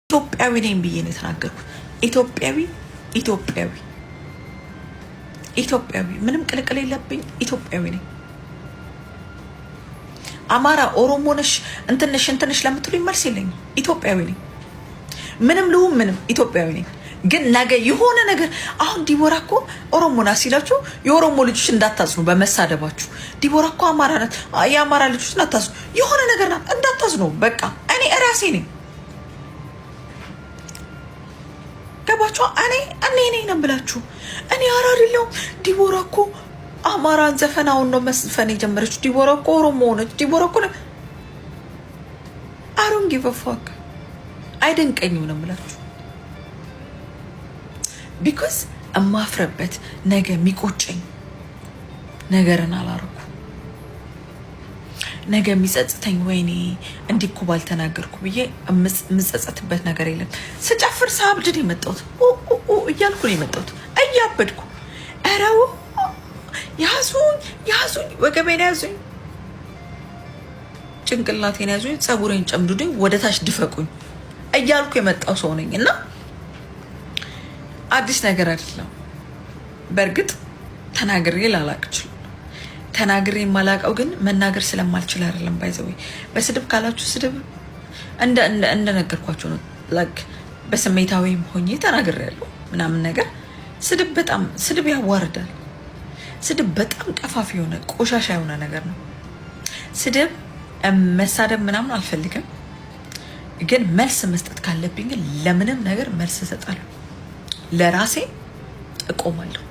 ኢትዮጵያዊ ነኝ ብዬ ነው የተናገርኩት። ኢትዮጵያዊ ምንም ቅልቅል የለብኝ። ኢትዮጵያዊ ነኝ። አማራ ኦሮሞ ነሽ እንትንሽ ለምትሉኝ መልስ የለኝም። ኢትዮጵያዊ ነኝ። ምንም ልሁን ምንም ኢትዮጵያዊ ነኝ። ግን ነገ የሆነ ነገር አሁን ዲቦራ እኮ ኦሮሞ ናት ሲላችሁ የኦሮሞ ልጆች እንዳታዝኑ በመሳደባችሁ። ዲቦራ እኮ አማራ ናት፣ የአማራ ልጆች እንዳታዝኑ፣ የሆነ ነገር ናት እንዳታዝኑ። በቃ እኔ እራሴ ነኝ። ገባችሁ? እኔ ነው ብላችሁ እኔ አይደለሁም። ዲቦራ እኮ አማራን ዘፈናውን ነው መስፈን የጀመረችው። ዲቦራ እኮ ኦሮሞ ሆነች። ዲቦራ እኮ አሮን ጊቭ አ ፋክ አይደንቀኝም ነው ብላችሁ ቢኮዝ እማፍረበት ነገ የሚቆጨኝ ነገርን አላረኩ። ነገ የሚጸጽተኝ ወይኔ እንዲህ እኮ ባልተናገርኩ ብዬ የምጸጸትበት ነገር የለም። ስጨፍር ሳብድን የመጣሁት እያልኩ ነው የመጣሁት፣ እያበድኩ ረው ያዙኝ፣ ወገቤን ያዙኝ፣ ጭንቅላቴን ያዙኝ፣ ፀጉሬን ጨምዱኝ፣ ወደ ታች ድፈቁኝ እያልኩ የመጣው ሰው ነኝ እና አዲስ ነገር አይደለም። በእርግጥ ተናግሬ ላላቅ እችላለሁ። ተናግሬ የማላቀው ግን መናገር ስለማልችል አይደለም። ባይዘው በስድብ ካላችሁ ስድብ እንደነገርኳችሁ ነው። ላይክ በስሜታዊም ሆኜ ተናግሬያለሁ ምናምን ነገር። ስድብ ያዋርዳል። ስድብ በጣም ቀፋፊ የሆነ ቆሻሻ የሆነ ነገር ነው። ስድብ መሳደብ ምናምን አልፈልግም። ግን መልስ መስጠት ካለብኝ ግን ለምንም ነገር መልስ እሰጣለሁ። ለራሴ እቆማለሁ።